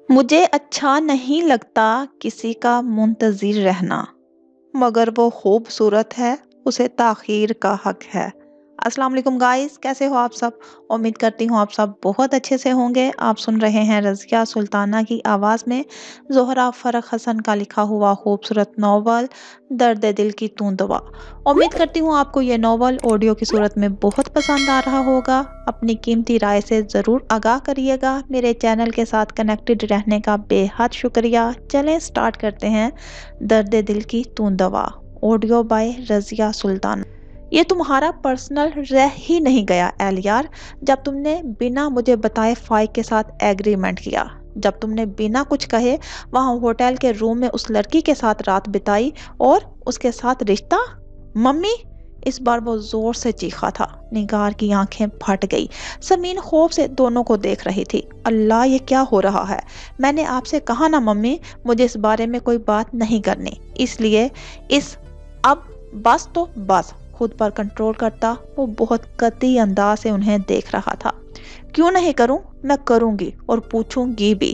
मुझे अच्छा नहीं लगता किसी का मुंतज़िर रहना, मगर वो खूबसूरत है, उसे ताख़ीर का हक है। अस्सलाम वालेकुम गाइस, कैसे हो आप सब? उम्मीद करती हूँ आप सब बहुत अच्छे से होंगे। आप सुन रहे हैं रज़िया सुल्ताना की आवाज़ में ज़ोहरा फ़रख हसन का लिखा हुआ खूबसूरत नॉवल दर्द दिल की तू दवा। उम्मीद करती हूँ आपको ये नॉवल ऑडियो की सूरत में बहुत पसंद आ रहा होगा। अपनी कीमती राय से ज़रूर आगाह करिएगा। मेरे चैनल के साथ कनेक्टेड रहने का बेहद शुक्रिया। चलें स्टार्ट करते हैं दर्द दिल की तू दवा, ऑडियो बाय रज़िया सुल्ताना। ये तुम्हारा पर्सनल रह ही नहीं गया एलियार, जब तुमने बिना मुझे बताए फाइक के साथ एग्रीमेंट किया, जब तुमने बिना कुछ कहे वहां होटल के रूम में उस लड़की के साथ रात बिताई और उसके साथ रिश्ता। मम्मी, इस बार वो जोर से चीखा था। निगार की आंखें फट गई। समीन खौफ से दोनों को देख रही थी। अल्लाह, ये क्या हो रहा है? मैंने आपसे कहा ना मम्मी, मुझे इस बारे में कोई बात नहीं करनी, इसलिए इस अब बस तो बस। खुद पर कंट्रोल करता वो बहुत कतई अंदाज से उन्हें देख रहा था। क्यों नहीं करूं? मैं करूंगी और पूछूंगी भी।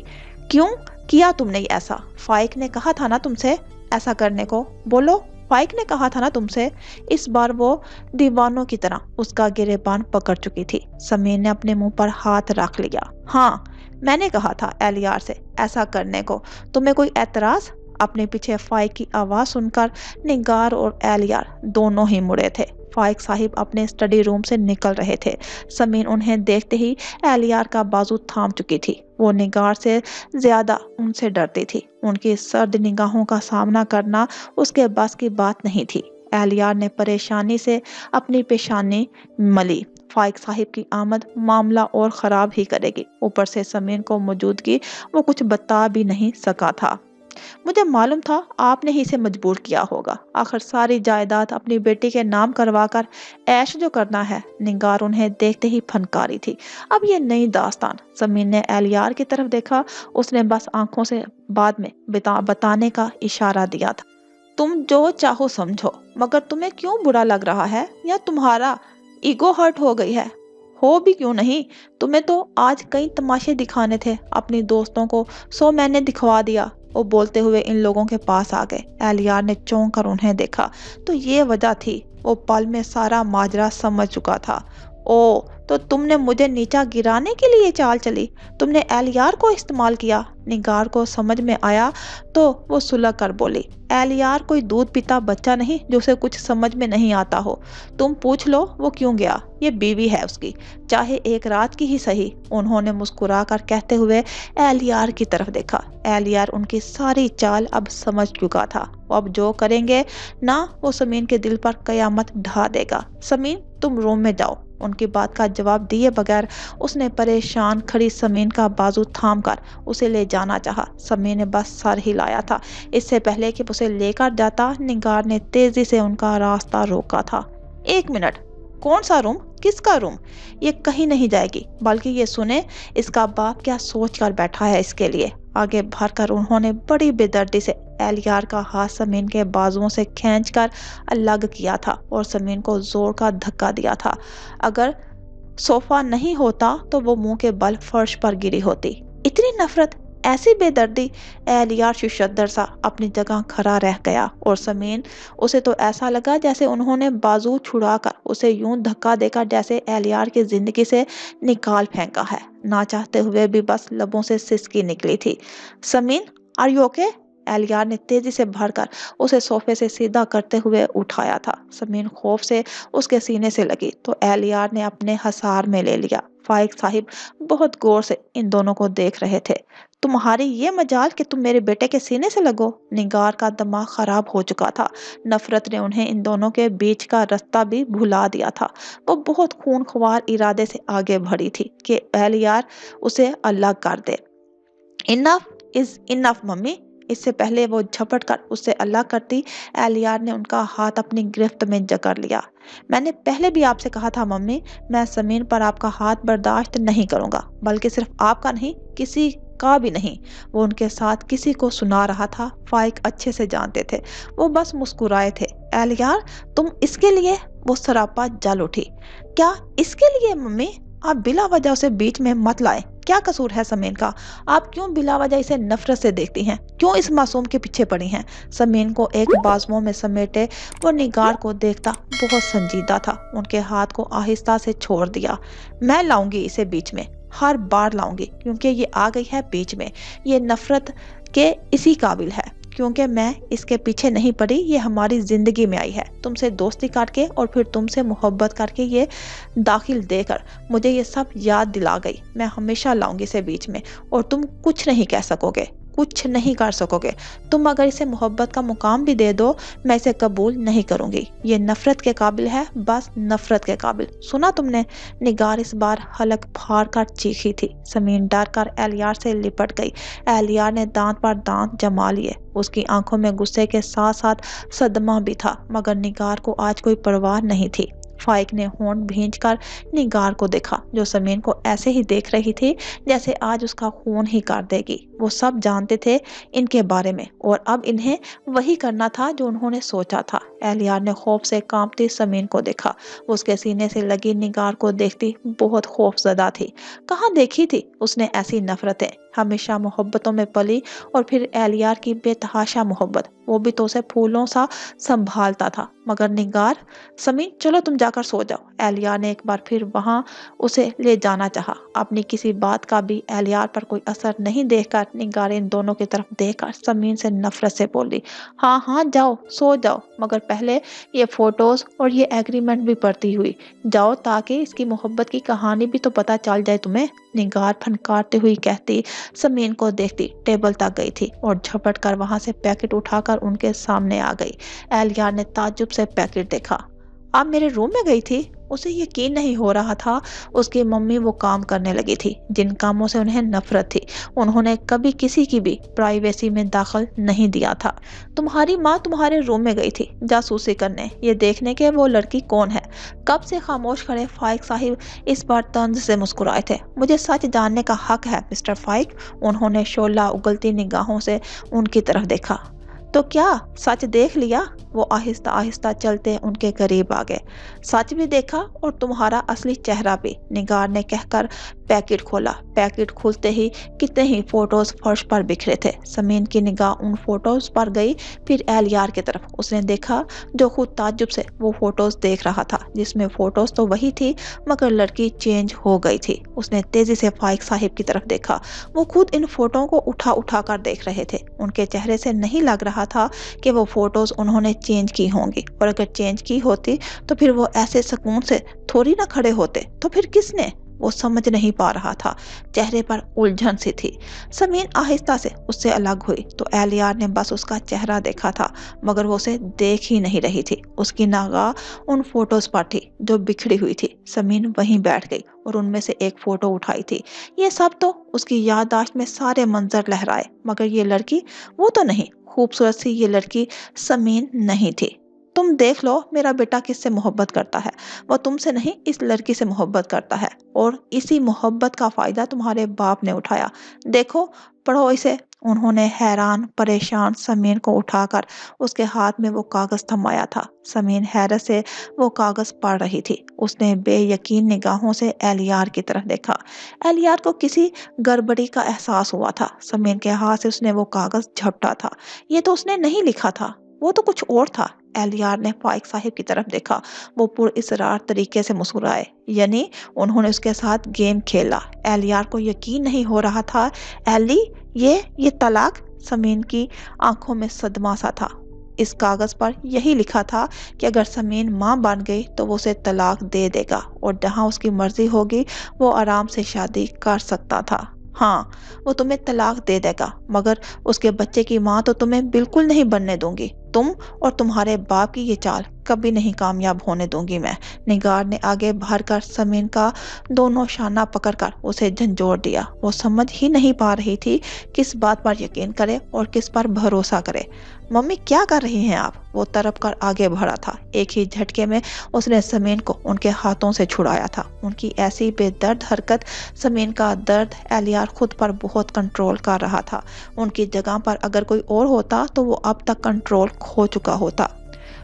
क्यों किया तुमने ऐसा? फाइक ने कहा था ना तुमसे ऐसा करने को। बोलो, फाइक ने कहा था ना तुमसे। इस बार वो दीवानों की तरह उसका गिरेबान पकड़ चुकी थी। समीर ने अपने मुंह पर हाथ रख लिया। हाँ, मैंने कहा था एलियार से ऐसा करने को। तुम्हें कोई एतराज? अपने पीछे फाइक की आवाज सुनकर निगार और एलियार दोनों ही मुड़े थे। फाइक साहिब अपने स्टडी रूम से निकल रहे थे। समीन उन्हें देखते ही एलियार का बाजू थाम चुकी थी। वो निगार से ज्यादा उनसे डरती थी। उनकी सर्द निगाहों का सामना करना उसके बस की बात नहीं थी। एलियार ने परेशानी से अपनी पेशानी मली। फाइक साहिब की आमद मामला और खराब ही करेगी। ऊपर से समीन को मौजूदगी वो कुछ बता भी नहीं सका था। मुझे मालूम था आपने ही इसे मजबूर किया होगा। आखिर सारी जायदाद अपनी बेटी के नाम करवाकर ऐश जो करना है। निगार उन्हें देखते ही फनकारी थी। अब ये नई दास्तान। समीन ने एलियार की तरफ देखा। उसने बस आंखों से बाद में बताने का इशारा दिया था। तुम जो चाहो समझो, मगर तुम्हें क्यों बुरा लग रहा है? या तुम्हारा ईगो हर्ट हो गई है? हो भी क्यों नहीं, तुम्हें तो आज कई तमाशे दिखाने थे अपनी दोस्तों को, सो मैंने दिखवा दिया। वो बोलते हुए इन लोगों के पास आ गए। एलियार ने चौंक कर उन्हें देखा। तो ये वजह थी। वो पल में सारा माजरा समझ चुका था। ओ, तो तुमने मुझे नीचा गिराने के लिए चाल चली? तुमने एलियार को इस्तेमाल किया? निगार को समझ में आया तो वो सुलग कर बोली। एलियार कोई दूध पीता बच्चा नहीं जो उसे कुछ समझ में नहीं आता हो। तुम पूछ लो वो क्यों गया। ये बीवी है उसकी, चाहे एक रात की ही सही। उन्होंने मुस्कुरा कर कहते हुए एलियार की तरफ देखा। एलियार उनकी सारी चाल अब समझ चुका था। वो अब जो करेंगे ना, वो समीन के दिल पर कयामत ढा देगा। समीन, तुम रूम में जाओ। उनकी बात का जवाब दिए बगैर उसने परेशान खड़ी समीन का बाजू थाम कर उसे ले जाना चाहा। समीन ने बस सर हिलाया था। इससे पहले कि उसे लेकर जाता, निगार ने तेजी से उनका रास्ता रोका था। एक मिनट, कौन सा रूम? किसका रूम? ये कहीं नहीं जाएगी, बल्कि ये सुने इसका बाप क्या सोच कर बैठा है इसके लिए। आगे बढ़कर उन्होंने बड़ी बेदर्दी से एलियार का हाथ समीन के बाजुओं से खींचकर अलग किया था और समीन को जोर का धक्का दिया था। अगर सोफा नहीं होता तो वो मुंह के बल फर्श पर गिरी होती। इतनी नफरत, ऐसी बेदर्दी। एलियार शुशद्दर सा अपनी जगह खड़ा रह गया और समीन, उसे तो ऐसा लगा जैसे उन्होंने बाजू छुड़ाकर उसे यूं धक्का देकर जैसे एलियार की जिंदगी से निकाल फेंका है। ना चाहते हुए भी बस लबों से सिसकी निकली थी। Sameen, are you okay? Eliyar ने तेजी से भरकर उसे सोफे से सीधा करते हुए उठाया था। समीन खौफ से उसके सीने से लगी तो एलियार ने अपने हसार में ले लिया। फाइक साहिब बहुत गौर से इन दोनों को देख रहे थे। तुम्हारी ये मजाल कि तुम मेरे बेटे के सीने से लगो। निगार का दिमाग खराब हो चुका था। नफरत ने उन्हें इन दोनों के बीच का रास्ता भी भुला दिया था। वो बहुत खूनख्वार इरादे से आगे बढ़ी थी कि एलियार उसे अलग कर दे। Enough is enough mummy. इससे पहले वो झपट कर उससे अलग करती, एलियार ने उनका हाथ अपनी गिरफ्त में जकड़ लिया। मैंने पहले भी आपसे कहा था मम्मी, मैं समीन पर आपका हाथ बर्दाश्त नहीं करूंगा, बल्कि सिर्फ आपका नहीं, किसी का भी नहीं। वो उनके साथ किसी को सुना रहा था। फाइक अच्छे से जानते थे। वो बस मुस्कुराए थे। एलियार, तुम इसके लिए? वो सरापा जल उठी। क्या इसके लिए मम्मी? आप बिला वजह उसे बीच में मत लाएं। क्या कसूर है समीन का? आप क्यों बिला वजह इसे नफरत से देखती हैं? क्यों इस मासूम के पीछे पड़ी हैं? समीन को एक बाजुओं में समेटे वो निगार को देखता बहुत संजीदा था। उनके हाथ को आहिस्ता से छोड़ दिया। मैं लाऊंगी इसे बीच में, हर बार लाऊंगी, क्योंकि ये आ गई है बीच में। ये नफरत के इसी काबिल है, क्योंकि मैं इसके पीछे नहीं पड़ी, ये हमारी जिंदगी में आई है। तुमसे दोस्ती करके और फिर तुमसे मोहब्बत करके ये दाखिल देकर मुझे ये सब याद दिला गई। मैं हमेशा लाऊंगी इसे बीच में और तुम कुछ नहीं कह सकोगे, कुछ नहीं कर सकोगे। तुम अगर इसे मोहब्बत का मुकाम भी दे दो, मैं इसे कबूल नहीं करूंगी। ये नफरत के काबिल है, बस नफरत के काबिल। सुना तुमने? निगार इस बार हलक फाड़ कर चीखी थी। समीन डर कर एलियार से लिपट गई। एलियार ने दांत पर दांत जमा लिए। उसकी आंखों में गुस्से के साथ साथ सदमा भी था, मगर निगार को आज कोई परवाह नहीं थी। फाइक ने होंठ भींच कर निगार को देखा, जो समीन को ऐसे ही देख रही थी जैसे आज उसका खून ही कर देगी। वो सब जानते थे इनके बारे में, और अब इन्हें वही करना था जो उन्होंने सोचा था। एलियार ने खौफ से कांपती समीन को देखा। उसके सीने से लगी निगार को देखती बहुत खौफजदा थी। कहाँ देखी थी उसने ऐसी नफरतें? हमेशा मोहब्बतों में पली, और फिर एलियार की बेतहाशा मोहब्बत, वो भी तो उसे फूलों सा संभालता था। मगर निगार, समीन चलो तुम जाकर सो जाओ। एलियार ने एक बार फिर वहां उसे ले जाना चाहा। अपनी किसी बात का भी एलियार पर कोई असर नहीं देखकर निगार इन दोनों की तरफ देखकर समीन से नफरत से बोली, हाँ हाँ जाओ सो जाओ, मगर पहले ये फोटोज और ये एग्रीमेंट भी पढ़ती हुई जाओ, ताकि इसकी मोहब्बत की कहानी भी तो पता चल जाए तुम्हें। निगार फनकारते हुई कहती समीन को देखती टेबल तक गई थी और झपट कर वहां से पैकेट उठाकर उनके सामने आ गई। एलियार ने ताज्जुब से पैकेट देखा। आप मेरे रूम में गई थी? उसे यकीन नहीं हो रहा था। उसकी मम्मी वो काम करने लगी थी जिन कामों से उन्हें नफरत थी। उन्होंने कभी किसी की भी प्राइवेसी में दाखिल नहीं दिया था। तुम्हारी माँ तुम्हारे रूम में गई थी जासूसी करने, ये देखने के वो लड़की कौन है। कब से खामोश खड़े फाइक साहिब इस बार तंज से मुस्कुराए थे। मुझे सच जानने का हक है मिस्टर फाइक। उन्होंने शोला उगलती निगाहों से उनकी तरफ देखा। तो क्या सच देख लिया? वो आहिस्ता आहिस्ता चलते उनके करीब आ गए। सच भी देखा और तुम्हारा असली चेहरा भी, निगार ने कहकर पैकेट खोला। पैकेट खुलते ही कितने ही फोटोज फर्श पर बिखरे थे। समीन की निगाह उन फोटोज पर गई, फिर एलियार की तरफ। उसने देखा जो खुद ताज्जुब से वो फोटोज देख रहा था, जिसमें फोटोज तो वही थी मगर लड़की चेंज हो गई थी। उसने तेजी से फाइक साहिब की तरफ देखा। वो खुद इन फोटो को उठा उठा कर देख रहे थे। उनके चेहरे से नहीं लग रहा था कि वो फोटोज उन्होंने चेंज की होंगी, और अगर चेंज की होती तो फिर वो ऐसे सुकून से थोड़ी ना खड़े होते। तो फिर किसने? वो समझ नहीं पा रहा था। चेहरे पर उलझन सी थी। समीन आहिस्ता से उससे अलग हुई तो एलियार ने बस उसका चेहरा देखा था, मगर वो उसे देख ही नहीं रही थी। उसकी निगाह उन फोटोज पर थी जो बिखरी हुई थी। समीन वहीं बैठ गई और उनमें से एक फोटो उठाई थी। ये सब तो उसकी याददाश्त में सारे मंजर लहराए, मगर ये लड़की वो तो नहीं। खूबसूरत सी ये लड़की समीन नहीं थी। तुम देख लो मेरा बेटा किससे मोहब्बत करता है। वो तुमसे नहीं, इस लड़की से मोहब्बत करता है, और इसी मोहब्बत का फायदा तुम्हारे बाप ने उठाया। देखो, पढ़ो इसे। उन्होंने हैरान परेशान समीन को उठाकर उसके हाथ में वो कागज थमाया था। समीन हैरत से वो कागज पढ़ रही थी। उसने बेयकीन निगाहों से एलियार की तरफ देखा। एलियार को किसी गड़बड़ी का एहसास हुआ था। समीन के हाथ से उसने वो कागज झपटा था। ये तो उसने नहीं लिखा था, वो तो कुछ और था। एलियार ने फाइक साहिब की तरफ देखा। वो पुरइसरार तरीके से मुस्कुराए, यानी उन्होंने उसके साथ गेम खेला। एलियार को यकीन नहीं हो रहा था। एली, ये तलाक? समीन की आंखों में सदमा सा था। इस कागज पर यही लिखा था कि अगर समीन मां बन गई तो वो उसे तलाक दे देगा, और जहां उसकी मर्जी होगी वो आराम से शादी कर सकता था। हाँ, वो तुम्हें तलाक दे देगा, मगर उसके बच्चे की मां तो तुम्हें बिल्कुल नहीं बनने दूंगी। तुम और तुम्हारे बाप की ये चाल कभी नहीं कामयाब होने दूंगी मैं। निगार ने आगे बढ़ कर समीन का दोनों शाना पकड़कर उसे झंझोड़ दिया। वो समझ ही नहीं पा रही थी किस बात पर यकीन करे और किस पर भरोसा करे। मम्मी क्या कर रही हैं आप? वो तड़प कर आगे बढ़ा था। एक ही झटके में उसने समीन को उनके हाथों से छुड़ाया था। उनकी ऐसी बेदर्द हरकत, समीन का दर्द एलियार खुद पर बहुत कंट्रोल कर रहा था। उनकी जगह पर अगर कोई और होता तो वो अब तक कंट्रोल खो चुका होता।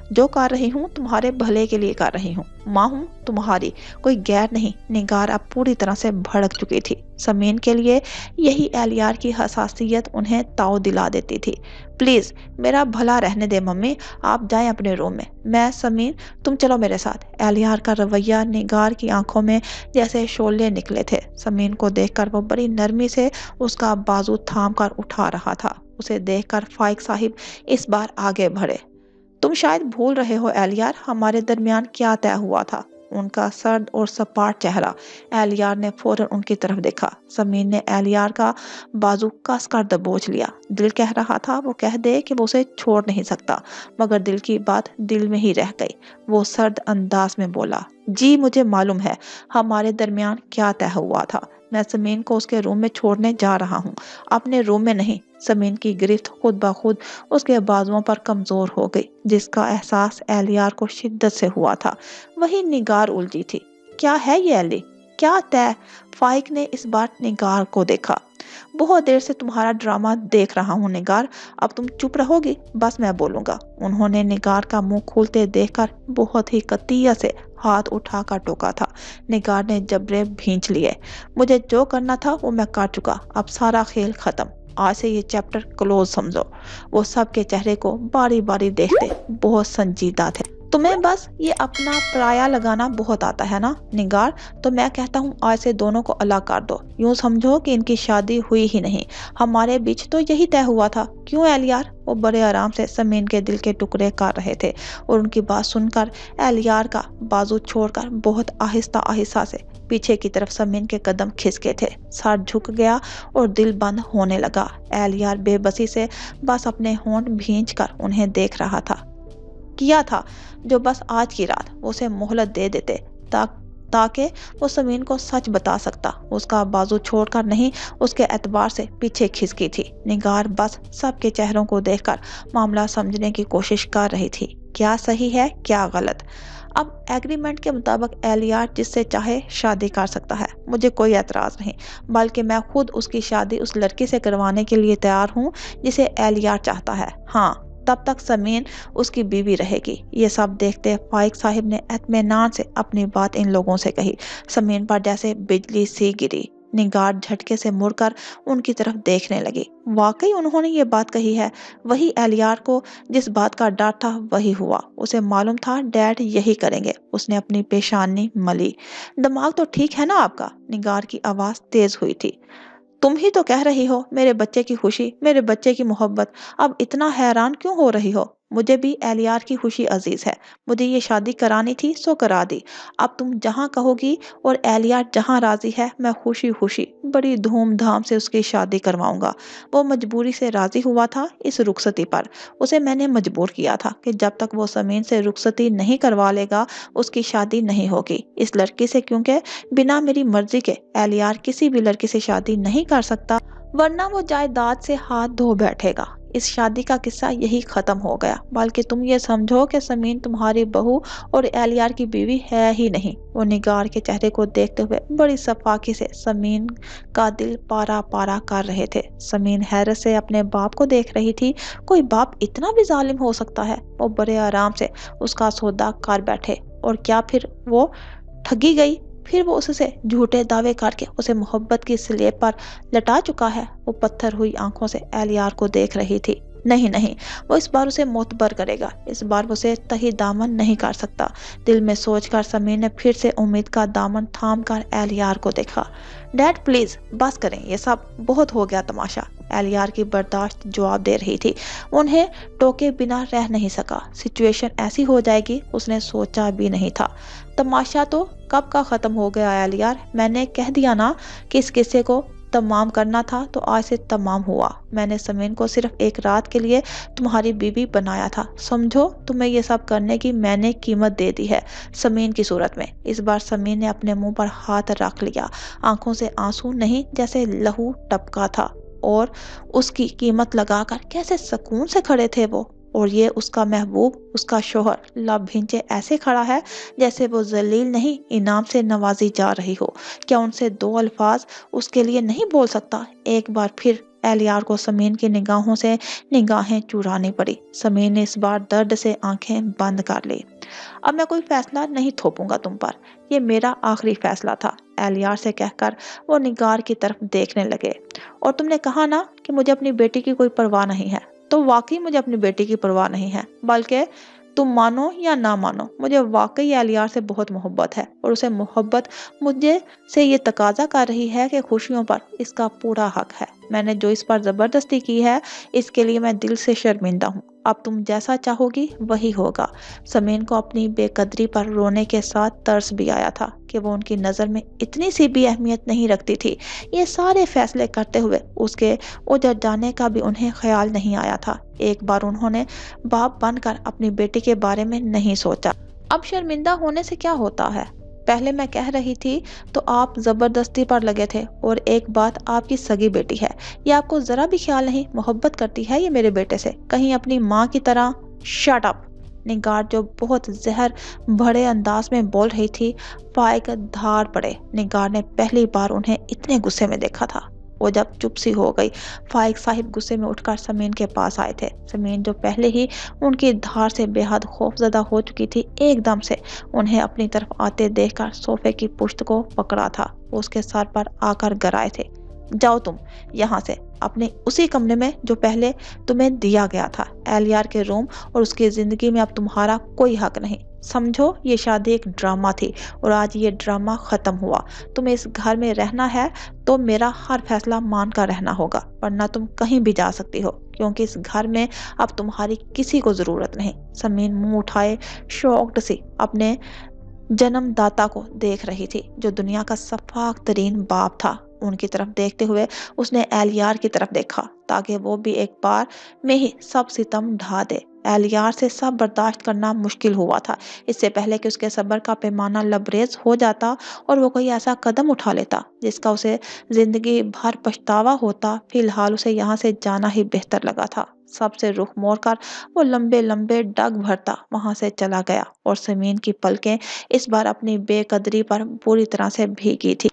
जो कर रही हूँ तुम्हारे भले के लिए कर रही हूँ, माँ हूँ तुम्हारी, कोई गैर नहीं। निगार अब पूरी तरह से भड़क चुकी थी। समीन के लिए यही एलियार की हसासियत उन्हें ताव दिला देती थी। प्लीज मेरा भला रहने दे मम्मी, आप जाएं अपने रूम में। मैं समीन, तुम चलो मेरे साथ। एलियार का रवैया निगार की आंखों में जैसे शोले निकले थे। समीन को देखकर वो बड़ी नरमी से उसका बाजू थाम कर उठा रहा था। उसे देखकर फाइक साहिब इस बार आगे बढ़े। तुम शायद भूल रहे हो एलियार, हमारे दरमियान क्या तय हुआ था। उनका सर्द और सपाट चेहरा। एलियार ने फौरन उनकी तरफ देखा। समीन ने एलियार का बाजू कसकर दबोच लिया। दिल कह रहा था वो कह दे कि वो उसे छोड़ नहीं सकता, मगर दिल की बात दिल में ही रह गई। वो सर्द अंदाज में बोला, जी मुझे मालूम है हमारे दरमियान क्या तय हुआ था। मैं समीन को उसके रूम में छोड़ने जा रहा हूँ, अपने रूम में नहीं। समीन की गिरफ्त खुद ब खुद उसके बाजुओं पर कमजोर हो गई, जिसका एहसास एलियार को शिद्दत से हुआ था। वही निगार उलझी थी। क्या है ये एली, क्या तय? फाइक ने इस बार निगार को देखा। बहुत देर से तुम्हारा ड्रामा देख रहा हूँ निगार, अब तुम चुप रहोगी? बस मैं बोलूंगा। उन्होंने निगार का मुंह खोलते देखकर बहुत ही कतिया से हाथ उठाकर टोका था। निगार ने जबरे भींच लिए। मुझे जो करना था वो मैं कर चुका, अब सारा खेल खत्म। आज से ये चैप्टर क्लोज समझो। वो सबके चेहरे को बारी बारी देखते बहुत संजीदा थे। तुम्हें बस ये अपना पराया लगाना बहुत आता है ना निगार, तो मैं कहता हूँ आज से दोनों को अलग कर दो। यूं समझो कि इनकी शादी हुई ही नहीं, हमारे बीच तो यही तय हुआ था। क्यों एलियार? वो बड़े आराम से समीन के दिल के टुकड़े कर रहे थे और उनकी बात सुनकर एलियार का बाजू छोड़कर बहुत आहिस्ता आहिस्ता से पीछे की तरफ समीन के कदम खिसके थे। सर झुक गया और दिल बंद होने लगा। एलियार बेबसी से बस अपने होंठ भींच कर उन्हें देख रहा था। किया था जो बस आज की रात वो उसे मोहलत दे देते ताकि वो समीन को सच बता सकता। उसका बाजू छोड़कर नहीं, उसके एतबार से पीछे खिसकी थी। निगार बस सबके चेहरों को देखकर मामला समझने की कोशिश कर रही थी, क्या सही है क्या गलत। अब एग्रीमेंट के मुताबिक एलियार जिससे चाहे शादी कर सकता है, मुझे कोई एतराज नहीं, बल्कि मैं खुद उसकी शादी उस लड़की से करवाने के लिए तैयार हूँ जिसे एलियार चाहता है। हाँ, तब तक समीन उसकी बीवी रहेगी। ये सब देखते फाइक साहिब ने इत्मीनान से अपनी बात इन लोगों से कही। समीन पर जैसे बिजली सी गिरी। निगार झटके से मुड़कर उनकी तरफ देखने लगी। वाकई उन्होंने ये बात कही है। वही एलियार को जिस बात का डर था वही हुआ। उसे मालूम था डैड यही करेंगे। उसने अपनी पेशानी मली। दिमाग तो ठीक है ना आपका? निगार की आवाज तेज हुई थी। तुम ही तो कह रही हो मेरे बच्चे की खुशी, मेरे बच्चे की मोहब्बत, अब इतना हैरान क्यों हो रही हो? मुझे भी एलियार की खुशी अजीज है। मुझे ये शादी करानी थी सो करा दी। अब तुम जहाँ कहोगी और एलियार जहाँ राजी है, मैं खुशी खुशी बड़ी धूमधाम से उसकी शादी करवाऊंगा। वो मजबूरी से राजी हुआ था इस रुखसती पर। उसे मैंने मजबूर किया था कि जब तक वो समीन से रुखसती नहीं करवा लेगा उसकी शादी नहीं होगी इस लड़की से, क्योंकि बिना मेरी मर्जी के एलियार किसी भी लड़की से शादी नहीं कर सकता, वरना वो जायदाद से हाथ धो बैठेगा। इस शादी का किस्सा यही खत्म हो गया। बल्कि तुम ये समझो कि समीन तुम्हारी बहू और एलियार की बीवी है ही नहीं। वो निगार के चेहरे को देखते हुए बड़ी सफाकी से समीन का दिल पारा पारा कर रहे थे। समीन हैरत से अपने बाप को देख रही थी। कोई बाप इतना भी जालिम हो सकता है? वो बड़े आराम से उसका सौदा कर बैठे। और क्या फिर वो ठगी गई? फिर वो उससे झूठे दावे करके उसे मोहब्बत की स्लेब पर लटा चुका है। वो पत्थर हुई आंखों से एलियार को देख रही थी। नहीं नहीं, वो इस बार उसे मोतबर करेगा। इस बार वो उसे तही दामन नहीं कर सकता। दिल में सोचकर समीर ने फिर से उम्मीद का दामन थाम कर एलियार को देखा। डैड प्लीज बस करें, ये सब बहुत हो गया तमाशा। एलियार की बर्दाश्त जवाब दे रही थी। उन्हें टोके बिना रह नहीं सका। सिचुएशन ऐसी हो जाएगी उसने सोचा भी नहीं था। तमाशा तो कब का खत्म हो गया एलियार। मैंने कह दिया ना कि इस किस्से को तमाम करना था तो आज से तमाम हुआ। मैंने समीन को सिर्फ एक रात के लिए तुम्हारी बीवी बनाया था। समझो तुम्हें ये सब करने की मैंने कीमत दे दी है समीन की सूरत में। इस बार समीन ने अपने मुंह पर हाथ रख लिया। आंखों से आंसू नहीं, जैसे लहू टपका था। और उसकी कीमत लगाकर कैसे सुकून से खड़े थे वो। और ये उसका महबूब, उसका शोहर लब भिंचे ऐसे खड़ा है जैसे वो जलील नहीं इनाम से नवाजी जा रही हो। क्या उनसे दो अल्फाज उसके लिए नहीं बोल सकता? एक बार फिर एहलियार को समीन की निगाहों से निगाहें चुरानी पड़ी। समीन ने इस बार दर्द से आंखें बंद कर ली। अब मैं कोई फैसला नहीं थोपूंगा तुम पर, ये मेरा आखिरी फैसला था, एहलियार से कहकर वो निगार की तरफ देखने लगे। और तुमने कहा ना कि मुझे अपनी बेटी की कोई परवाह नहीं है, तो वाकई मुझे अपनी बेटी की परवाह नहीं है, बल्कि तुम मानो या ना मानो मुझे वाकई एहलियार से बहुत मोहब्बत है, और उसे मोहब्बत मुझे से ये तकाजा कर रही है कि खुशियों पर इसका पूरा हक है। मैंने जो इस पर जबरदस्ती की है, इसके लिए मैं दिल से शर्मिंदा हूँ। अब तुम जैसा चाहोगी वही होगा। समीन को अपनी बेकदरी पर रोने के साथ तरस भी आया था कि वो उनकी नज़र में इतनी सी भी अहमियत नहीं रखती थी। ये सारे फैसले करते हुए उसके उजड़ जाने का भी उन्हें ख्याल नहीं आया था। एक बार उन्होंने बाप बनकर अपनी बेटी के बारे में नहीं सोचा। अब शर्मिंदा होने से क्या होता है? पहले मैं कह रही थी तो आप जबरदस्ती पर लगे थे, और एक बात, आपकी सगी बेटी है, ये आपको जरा भी ख्याल नहीं, मोहब्बत करती है ये मेरे बेटे से, कहीं अपनी माँ की तरह। Shut up! निगार जो बहुत जहर भरे अंदाज में बोल रही थी, फाइक धार पड़े। निगार ने पहली बार उन्हें इतने गुस्से में देखा था। वो जब चुप सी हो गई, फाइक साहिब गुस्से में उठकर समीन के पास आए थे। समीन जो पहले ही उनकी धार से बेहद खौफजदा हो चुकी थी, एकदम से उन्हें अपनी तरफ आते देखकर सोफे की पुश्त को पकड़ा था, उसके सर पर आकर गिराए थे। जाओ तुम यहाँ से, अपने उसी कमरे में जो पहले तुम्हें दिया गया था, एहलियार के रूम, और उसकी जिंदगी में अब तुम्हारा कोई हक नहीं। समझो, ये शादी एक ड्रामा थी और आज ये ड्रामा खत्म हुआ। तुम्हें इस घर में रहना है तो मेरा हर फैसला मान कर रहना होगा, वरना तुम कहीं भी जा सकती हो, क्योंकि इस घर में अब तुम्हारी किसी को जरूरत नहीं। समीन मुंह उठाए शॉक्ड सी अपने जन्मदाता को देख रही थी, जो दुनिया का सफाक तरीन बाप था। उनकी तरफ देखते हुए उसने एहलियार की तरफ देखा, ताकि वो भी एक बार में ही सब सितम ढा दे। एहलियार से सब बर्दाश्त करना मुश्किल हुआ था, इससे पहले कि उसके सब्र का पैमाना लबरेज हो जाता और वो कोई ऐसा कदम उठा लेता जिसका उसे जिंदगी भर पछतावा होता। फिलहाल उसे यहाँ से जाना ही बेहतर लगा था। सबसे रुख मोड़कर वो लंबे लंबे डग भरता वहां से चला गया, और समीन की पलकें इस बार अपनी बेकदरी पर पूरी तरह से भीगी थी।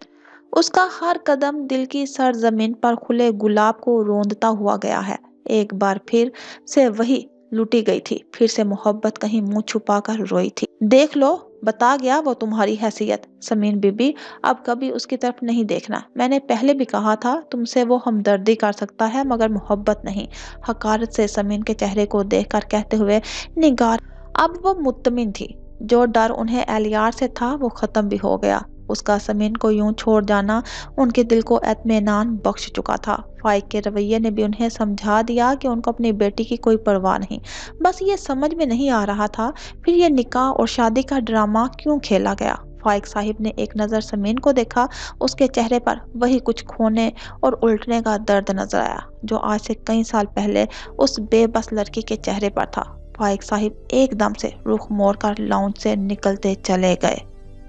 उसका हर कदम दिल की सरजमीन पर खुले गुलाब को रोंदता हुआ गया है। एक बार फिर से वही लुटी गई थी, फिर से मोहब्बत कहीं मुंह छुपाकर रोई थी। देख लो, बता गया वो तुम्हारी हैसियत, समीन बीबी, अब कभी उसकी तरफ नहीं देखना। मैंने पहले भी कहा था तुमसे, वो हमदर्दी कर सकता है मगर मोहब्बत नहीं। हकारत से समीन के चेहरे को देखकर कहते हुए निगार अब वो मुत्तमिन थी। जो डर उन्हें एहलियार से था वो खत्म भी हो गया। उसका समीन को यूं छोड़ जाना उनके दिल को एत्मीनान बख्श चुका था। फाइक के रवैये ने भी उन्हें समझा दिया कि उनको अपनी बेटी की कोई परवाह नहीं। बस ये समझ में नहीं आ रहा था फिर ये निकाह और शादी का ड्रामा क्यों खेला गया। फाइक साहिब ने एक नज़र समीन को देखा, उसके चेहरे पर वही कुछ खोने और उल्टने का दर्द नजर आया जो आज से कई साल पहले उस बेबस लड़की के चेहरे पर था। फाइक साहिब एकदम से रुख मोड़कर लाउंज से निकलते चले गए।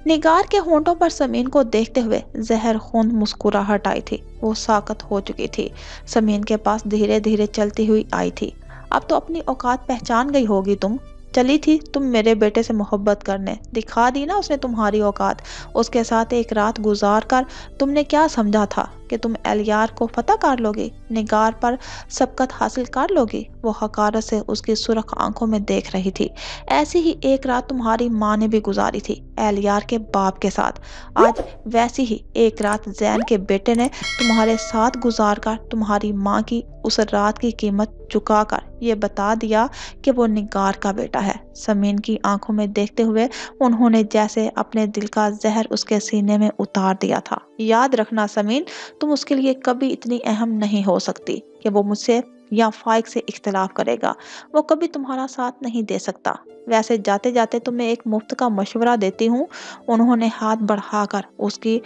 निगार के होंठों पर समीन को देखते हुए जहर खून मुस्कुराहट आई थी। वो साकत हो चुकी थी, समीन के पास धीरे धीरे चलती हुई आई थी। अब तो अपनी औकात पहचान गई होगी तुम। चली थी तुम मेरे बेटे से मोहब्बत करने, दिखा दी ना उसने तुम्हारी औकात। उसके साथ एक रात गुजार कर तुमने क्या समझा था कि तुम एहलियार को फतह कर लोगी, निगार पर सबकत हासिल कर लोगी। वो हकारत से उसकी सुर्ख आंखों में देख रही थी। ऐसी ही एक रात तुम्हारी माँ ने भी गुजारी थी एहलियार के बाप के साथ। आज वैसी ही एक रात जैन के बेटे ने तुम्हारे साथ गुजार कर तुम्हारी माँ की उस रात की कीमत चुकाकर ये बता दिया कि वो निगार का बेटा है। समीन की आंखों में देखते हुए उन्होंने जैसे अपने दिल का जहर उसके सीने में उतार दिया था। याद रखना समीन, तुम उसके लिए कभी इतनी अहम नहीं हो सकती कि वो मुझसे या फाइक से इख्तिलाफ करेगा। वो कभी तुम्हारा साथ नहीं दे सकता। वैसे जाते जाते तुम्हें एक मुफ्त का मशवरा देती हूँ। उन्होंने हाथ बढ़ाकर उसकी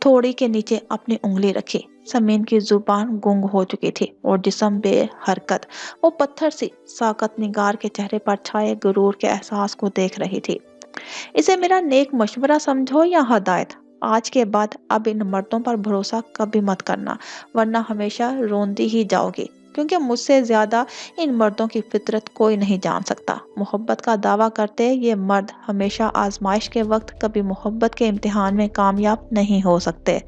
थोड़ी के नीचे अपनी उंगली रखी। समीन की जुबान गुंग हो चुकी थी और जिस्म बेहरकत। वो पत्थर सी साकत निगार के चेहरे पर छाए गुरूर के एहसास को देख रही थी। इसे मेरा नेक मशवरा समझो या हदायत। आज के बाद अब इन मर्दों पर भरोसा कभी मत करना, वरना हमेशा रोंदी ही जाओगी। کیونکہ مجھ سے زیادہ ان مردوں کی فطرت کوئی نہیں جان سکتا۔ محبت کا دعویٰ کرتے یہ مرد ہمیشہ آزمائش کے وقت کبھی محبت کے امتحان میں کامیاب نہیں ہو سکتے،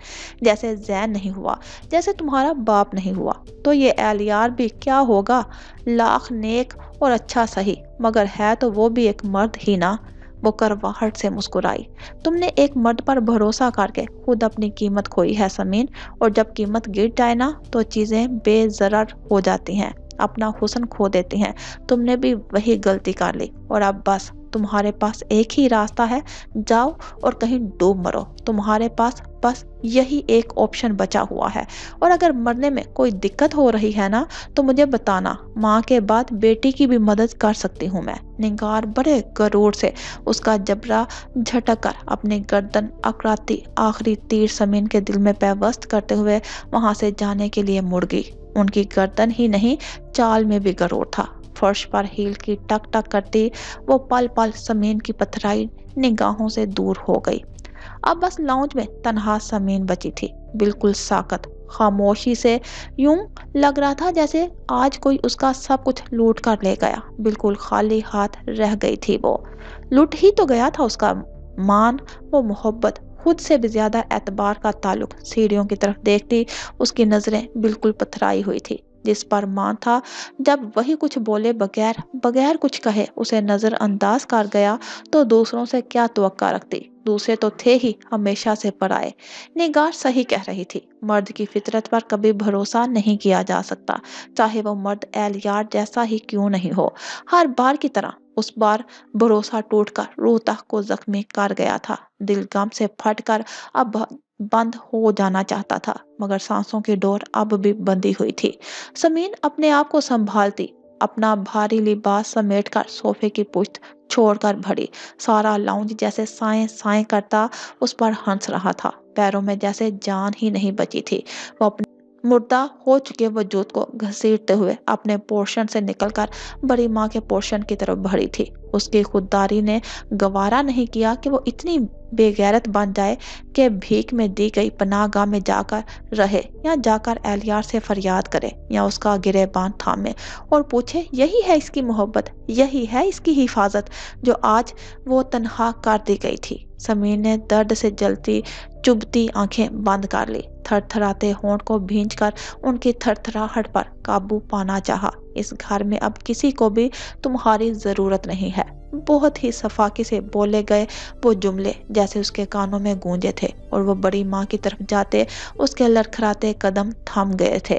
جیسے زین نہیں ہوا، جیسے تمہارا باپ نہیں ہوا، تو یہ اہلیار بھی کیا ہوگا؟ لاکھ نیک اور اچھا سہی، مگر ہے تو وہ بھی ایک مرد ہی نا۔ وہ کرواہٹ سے مسکرائی۔ تم نے ایک مرد پر بھروسہ کر کے خود اپنی قیمت کھوئی ہے سمین، اور جب قیمت گر جائے نا تو چیزیں بے ضرر ہو جاتی ہیں، اپنا حسن کھو دیتی ہیں۔ تم نے بھی وہی غلطی کر لی، اور اب بس تمہارے پاس ایک ہی راستہ ہے، جاؤ اور کہیں ڈوب مرو۔ تمہارے پاس بس یہی ایک آپشن بچا ہوا ہے، اور اگر مرنے میں کوئی دقت ہو رہی ہے نا تو مجھے بتانا، ماں کے بعد بیٹی کی بھی مدد کر سکتی ہوں میں۔ نگار بڑے غرور سے اس کا جبرا جھٹک کر اپنی گردن اکڑاتی آخری تیر سمین کے دل میں پیوست کرتے ہوئے وہاں سے جانے کے لیے مڑ گئی۔ ان کی گردن ہی نہیں، چال میں بھی غرور تھا۔ فرش پر ہیل کی ٹک ٹک کرتی وہ پل پل سمین کی پتھرائی نگاہوں سے دور ہو گئی۔ اب بس لاؤنج میں تنہا سمین بچی تھی، بالکل ساکت، خاموشی سے، یوں لگ رہا تھا جیسے آج کوئی اس کا سب کچھ لوٹ کر لے گیا۔ بالکل خالی ہاتھ رہ گئی تھی وہ۔ لوٹ ہی تو گیا تھا اس کا مان، وہ محبت، خود سے بھی زیادہ اعتبار کا تعلق۔ سیڑھیوں کی طرف دیکھتی اس کی نظریں بالکل پتھرائی ہوئی تھی۔ جس پر مان تھا، جب وہی کچھ بولے بغیر کچھ کہے اسے نظر انداز کر گیا تو دوسروں سے کیا توقع رکھتی؟ دوسرے تو تھے ہی ہمیشہ سے پرائے۔ نگار صحیح کہہ رہی تھی، مرد کی فطرت پر کبھی بھروسہ نہیں کیا جا سکتا، چاہے وہ مرد اہلیار جیسا ہی کیوں نہیں ہو۔ ہر بار کی طرح اس بار بھروسہ ٹوٹ کر روح تک کو زخمی کر گیا تھا۔ دل غم سے پھٹ کر اب بند ہو جانا چاہتا تھا، مگر سانسوں کی ڈور اب بھی بندھی ہوئی تھی۔ سمین اپنے آپ کو سنبھالتی اپنا بھاری لباس سمیٹ کر صوفے کی پشت چھوڑ کر بڑھی۔ سارا لاؤنج جیسے سائیں سائیں کرتا اس پر ہنس رہا تھا، پیروں میں جیسے جان ہی نہیں بچی تھی۔ وہ اپنے مردہ ہو چکے وجود کو گھسیٹتے ہوئے اپنے پورشن سے نکل کر بڑی ماں کے پورشن کی طرف بڑھی تھی۔ اس کی خودداری نے گوارا نہیں کیا کہ وہ اتنی بے غیرت بن جائے کہ بھیک میں دی گئی پناہ گاہ میں جا کر رہے، یا جا کر اہلیار سے فریاد کرے، یا اس کا گریباں تھامے اور پوچھے یہی ہے اس کی محبت، یہی ہے اس کی حفاظت جو آج وہ تنہا کر دی گئی تھی۔ سمین نے درد سے جلتی چبھتی آنکھیں بند کر لی، تھر تھراتے ہونٹ کو بھینچ کر ان کی تھر تھراہٹ پر قابو پانا چاہا۔ اس گھر میں اب کسی کو بھی تمہاری ضرورت نہیں ہے۔ بہت ہی صفاقی سے بولے گئے وہ جملے جیسے اس کے کانوں میں گونجے تھے، اور وہ بڑی ماں کی طرف جاتے اس کے لڑکھڑاتے قدم تھم گئے تھے۔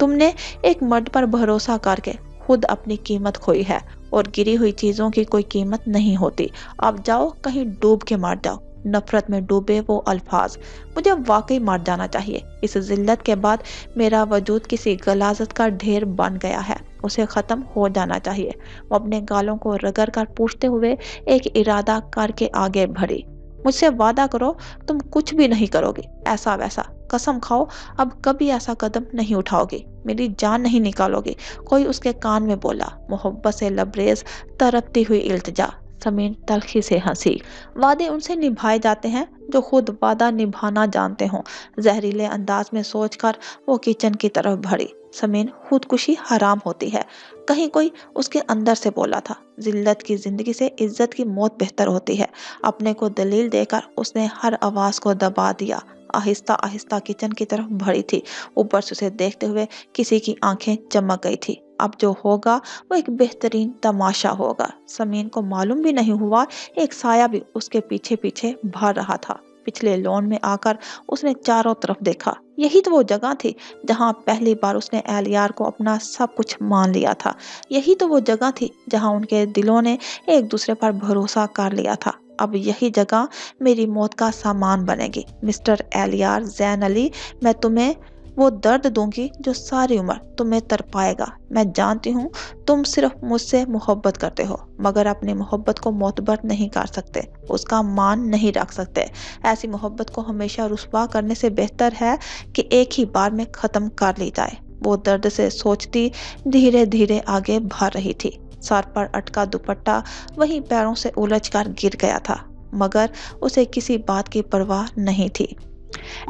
تم نے ایک مرد پر بھروسہ کر کے خود اپنی قیمت کھوئی ہے، اور گری ہوئی چیزوں کی کوئی قیمت نہیں ہوتی۔ اب جاؤ کہیں ڈوب کے مر جاؤ۔ نفرت میں ڈوبے وہ الفاظ، مجھے واقعی مر جانا چاہیے۔ اس ذلت کے بعد میرا وجود کسی غلاظت کا ڈھیر بن گیا ہے، اسے ختم ہو جانا چاہیے۔ وہ اپنے گالوں کو رگڑ کر پوچھتے ہوئے ایک ارادہ کر کے آگے بڑھی۔ مجھ سے وعدہ کرو تم کچھ بھی نہیں کرو گی، ایسا ویسا، قسم کھاؤ اب کبھی ایسا قدم نہیں اٹھاؤ گی، میری جان نہیں نکالو گی۔ کوئی اس کے کان میں بولا، محبت سے لبریز تڑپتی ہوئی التجا۔ سمین تلخی سے ہنسی۔ وعدے ان سے نبھائے جاتے ہیں جو خود وعدہ نبھانا جانتے ہوں، زہریلے انداز میں سوچ کر وہ کچن کی طرف بڑھی۔ سمین، خودکشی حرام ہوتی ہے، کہیں کوئی اس کے اندر سے بولا تھا۔ ذلت کی زندگی سے عزت کی موت بہتر ہوتی ہے۔ اپنے کو دلیل دے کر اس نے ہر آواز کو دبا دیا۔ آہستہ آہستہ کچن کی طرف بڑھی تھی۔ اوپر سے اسے دیکھتے ہوئے کسی کی آنکھیں چمک گئی تھی۔ اب جو ہوگا وہ ایک بہترین تماشا ہوگا۔ سمین کو معلوم بھی نہیں ہوا ایک سایہ بھی اس کے پیچھے پیچھے بھاگ رہا تھا۔ پچھلے لون میں آ کر اس نے چاروں طرف دیکھا، یہی تو وہ جگہ تھی جہاں پہلی بار اس نے اہلیار کو اپنا سب کچھ مان لیا تھا۔ یہی تو وہ جگہ تھی جہاں ان کے دلوں نے ایک دوسرے پر بھروسہ کر لیا تھا۔ اب یہی جگہ میری موت کا سامان بنے گی۔ مسٹر اہلیار زین علی، میں تمہیں وہ درد دوں گی جو ساری عمر تمہیں تڑپائے گا۔ میں جانتی ہوں تم صرف مجھ سے محبت کرتے ہو، مگر اپنی محبت کو معتبر نہیں کر سکتے، اس کا مان نہیں رکھ سکتے۔ ایسی محبت کو ہمیشہ رسوا کرنے سے بہتر ہے کہ ایک ہی بار میں ختم کر لی جائے۔ وہ درد سے سوچتی دھیرے دھیرے آگے بڑھ رہی تھی۔ سر پر اٹکا دوپٹہ وہیں پیروں سے الجھ کر گر گیا تھا، مگر اسے کسی بات کی پرواہ نہیں تھی۔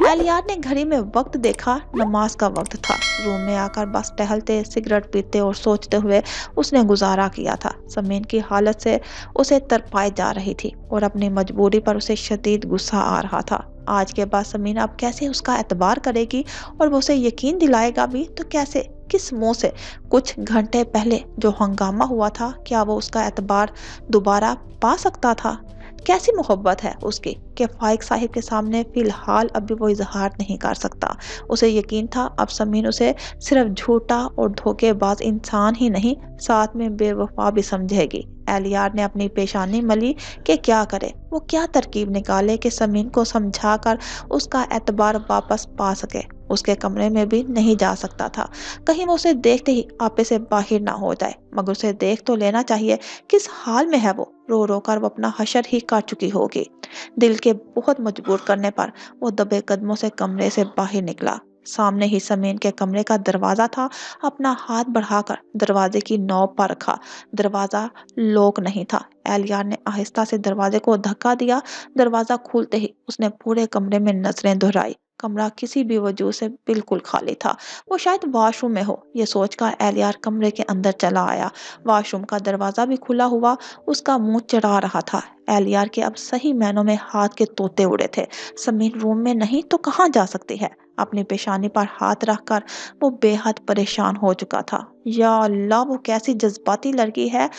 एलियार ने घड़ी में वक्त देखा, नमाज का वक्त था। रूम में आकर बस टहलते, सिगरेट पीते और सोचते हुए उसने गुजारा किया था। समीन की हालत से उसे तरपाई जा रही थी और अपनी मजबूरी पर उसे शदीद गुस्सा आ रहा था। आज के बाद समीन अब कैसे उसका एतबार करेगी और वो उसे यकीन दिलाएगा भी तो कैसे, किस मुंह से? कुछ घंटे पहले जो हंगामा हुआ था, क्या वो उसका एतबार दोबारा पा सकता था? कैसी मोहब्बत है उसकी कि फाइक साहिब के सामने फिलहाल अभी वो इजहार नहीं कर सकता। उसे यकीन था अब समीन उसे सिर्फ झूठा और धोखेबाज इंसान ही नहीं, साथ में बेवफा भी समझेगी। एलियार ने अपनी पेशानी मली कि क्या करे, वो क्या तरकीब निकाले कि समीन को समझाकर उसका एतबार वापस पा सके। उसके कमरे में भी नहीं जा सकता था, कहीं वो उसे देखते ही आपे से बाहर ना हो जाए, मगर उसे देख तो लेना चाहिए। किस हाल में है वो? रो रो कर वो अपना हशर ही काट चुकी होगी। दिल के बहुत मजबूर करने पर वो दबे कदमों से कमरे से बाहर निकला। सामने ही समीन के कमरे का दरवाजा था। अपना हाथ बढ़ाकर दरवाजे की नौब पर रखा। दरवाजा लॉक नहीं था। एलियार ने आहिस्ता से दरवाजे को धक्का दिया। दरवाजा खुलते ही उसने पूरे कमरे में नजरें दोहराई। कमरा किसी भी वजह से बिल्कुल खाली था। वो शायद वॉशरूम में हो, ये सोचकर एलियार कमरे के अंदर चला आया। वॉशरूम का दरवाजा भी खुला हुआ उसका मुंह चढ़ा रहा था। एलियार के अब सही मायनों में हाथ के तोते उड़े थे। समीर रूम में नहीं तो कहाँ जा सकती है? अपनी पेशानी पर हाथ रखकर वो बेहद परेशान हो चुका था। या अल्लाह, वो कैसी जज्बाती लड़की है।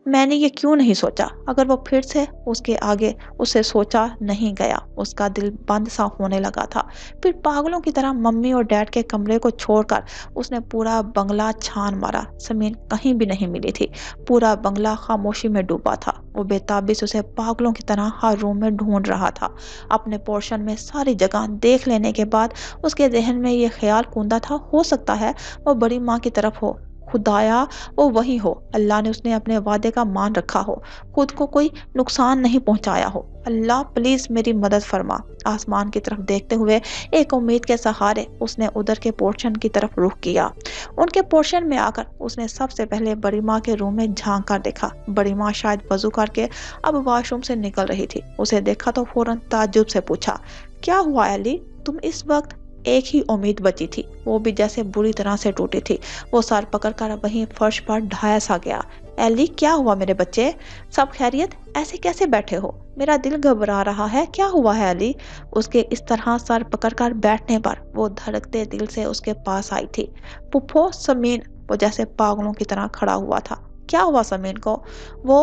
मैंने ये क्यों नहीं सोचा? अगर वो फिर से उसके आगे उसे सोचा नहीं गया। उसका दिल बंद सा होने लगा था। फिर पागलों की तरह मम्मी और डैड के कमरे को छोड़कर उसने पूरा बंगला छान मारा। समीन कहीं भी नहीं मिली थी। पूरा बंगला खामोशी में डूबा था। वो बेताबी से उसे पागलों की तरह हर रूम में ढूंढ रहा था। अपने पोर्शन में सारी जगह देख लेने के बाद उसके जहन में ये ख्याल कूंदा था, हो सकता है वो बड़ी माँ की तरफ हो। खुदाया, वो वही हो। अल्लाह ने उसने अपने वादे का मान रखा हो, खुद को कोई नुकसान नहीं पहुंचाया हो। अल्लाह प्लीज मेरी मदद फरमा। आसमान की तरफ देखते हुए एक उम्मीद के सहारे उसने उधर के पोर्शन की तरफ रुख किया। उनके पोर्शन में आकर उसने सबसे पहले बड़ी माँ के रूम में झांक कर देखा। बड़ी माँ शायद वजू करके अब वॉशरूम से निकल रही थी। उसे देखा तो फौरन ताज्जुब से पूछा, क्या हुआ एली, तुम इस वक्त? एक ही उम्मीद बची थी, वो भी जैसे बुरी तरह से टूटी थी। वो सर पकड़कर वहीं फर्श पर ढाया सा गया। एली, क्या हुआ मेरे बच्चे? सब खैरियत? ऐसे कैसे बैठे हो? मेरा दिल घबरा रहा है, क्या हुआ है एली? उसके इस तरह सर पकड़कर बैठने पर वो धड़कते दिल से उसके पास आई थी। पुप्पो, समीन। वो जैसे पागलों की तरह खड़ा हुआ था। क्या हुआ समीन को? वो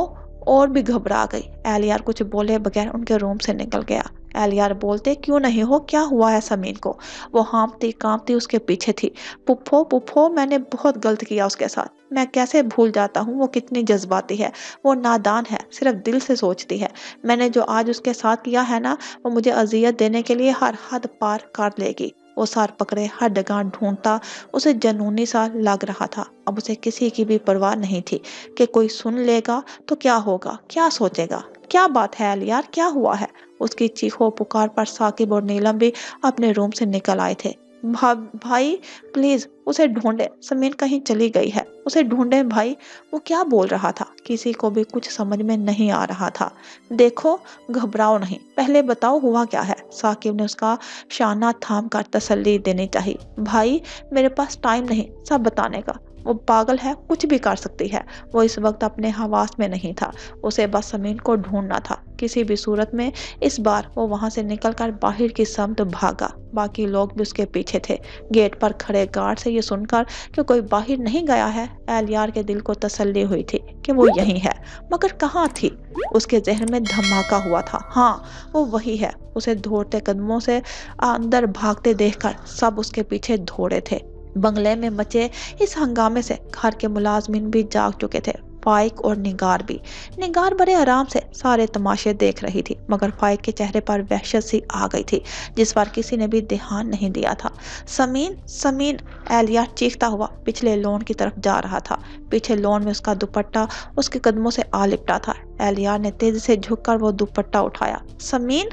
और भी घबरा गई। एलियार कुछ बोले बगैर उनके रूम से निकल गया। एलियार बोलते क्यों नहीं हो, क्या हुआ है समीन को? वो हाँफती कांपती उसके पीछे थी। पुप्पो पुप्पो, मैंने बहुत गलत किया उसके साथ। मैं कैसे भूल जाता हूँ वो कितनी जज्बाती है। वो नादान है, सिर्फ दिल से सोचती है। मैंने जो आज उसके साथ किया है ना, वो मुझे अजियत देने के लिए हर हद पार कर लेगी। वो सर पकड़े हर जगह ढूंढता, उसे जनूनी सा लग रहा था। अब उसे किसी की भी परवाह नहीं थी कि कोई सुन लेगा तो क्या होगा, क्या सोचेगा। क्या बात है एलियार, क्या हुआ है? उसकी चीखों पुकार पर साकिब और नीलम भी अपने रूम से निकल आए थे। भाई प्लीज उसे ढूंढे, समीन कहीं चली गई है, उसे ढूंढे भाई। वो क्या बोल रहा था, किसी को भी कुछ समझ में नहीं आ रहा था। देखो, घबराओ नहीं, पहले बताओ हुआ क्या है। साकिब ने उसका शाना थाम कर तसल्ली देनी चाहिए। भाई, मेरे पास टाइम नहीं सब बताने का। वो पागल है, कुछ भी कर सकती है। वो इस वक्त अपने हवास में नहीं था। उसे बस समीन को ढूंढना था किसी भी सूरत में। इस बार वो वहां से निकलकर बाहर की समत भागा। बाकी लोग भी उसके पीछे थे। गेट पर खड़े गार्ड से ये सुनकर कि कोई बाहर नहीं गया है, एलियार के दिल को तसल्ली हुई थी कि वो यहीं है। मगर कहाँ थी? उसके जहन में धमाका हुआ था। हाँ, वो वही है। उसे दौड़ते कदमों से अंदर भागते देखकर सब उसके पीछे दौड़े थे। बंगले में मचे इस हंगामे से घर के मुलाजमिन भी जाग चुके थे, फाइक और निगार भी। निगार बड़े आराम से सारे तमाशे देख रही थी, मगर फाइक के चेहरे पर वहशत सी आ गई थी जिस पर किसी ने भी ध्यान नहीं दिया था। समीन, समीन, एलियार चीखता हुआ पिछले लॉन की तरफ जा रहा था। पीछे लॉन में उसका दुपट्टा उसके कदमों से आ लिपटा था। एलियार ने तेजी से झुककर वो दुपट्टा उठाया। समीन,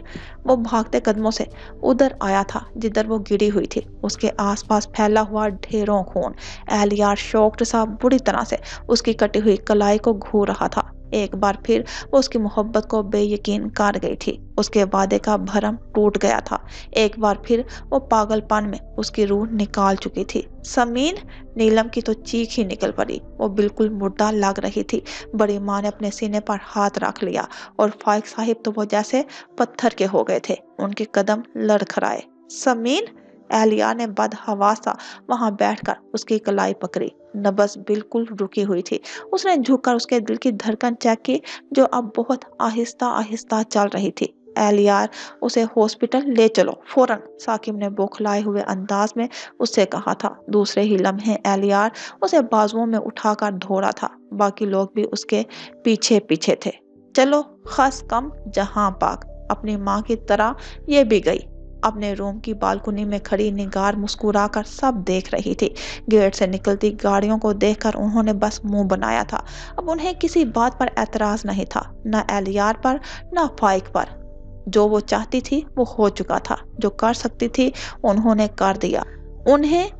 वो भागते कदमों से उधर आया था जिधर वो गिरी हुई थी। उसके आसपास फैला हुआ ढेरों खून। एलियार शॉक्ड सा बुरी तरह से उसकी कटी हुई कलाई को घूर रहा था। एक बार फिर वो उसकी मोहब्बत को बेयकीन कर गई थी। उसके वादे का भरम टूट गया था। एक बार फिर वो पागलपन में उसकी रूह निकाल चुकी थी। समीन, नीलम की तो चीख ही निकल पड़ी। वो बिल्कुल मुर्दा लग रही थी। बड़ी माँ ने अपने सीने पर हाथ रख लिया और फाइक साहिब तो वो जैसे पत्थर के हो गए थे। उनके कदम लड़खड़ाए। समीन, एहलिया ने बदहवासा वहां बैठकर उसकी कलाई पकड़ी। नब्ज बिल्कुल रुकी हुई थी। उसने झुककर उसके दिल की धड़कन चेक की, जो अब बहुत आहिस्ता आहिस्ता चल रही थी। एहलियार, उसे हॉस्पिटल ले चलो फौरन, साकिब ने बौखलाए हुए अंदाज में उससे कहा था। दूसरे ही लम्हे एहलियार उसे बाजुओं में उठाकर धोड़ा था। बाकी लोग भी उसके पीछे पीछे थे। चलो, खस कम जहां पाक, अपनी माँ की तरह ये भी गई। अपने रूम की बालकनी में खड़ी निगार मुस्कुराकर सब देख रही थी। गेट से निकलती गाड़ियों को देखकर उन्होंने बस मुंह बनाया था। अब उन्हें किसी बात पर एतराज नहीं था, न एलियार पर, न फाइक पर। जो वो चाहती थी वो हो चुका था। जो कर सकती थी उन्होंने कर दिया। उन्हें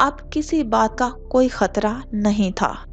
अब किसी बात का कोई खतरा नहीं था।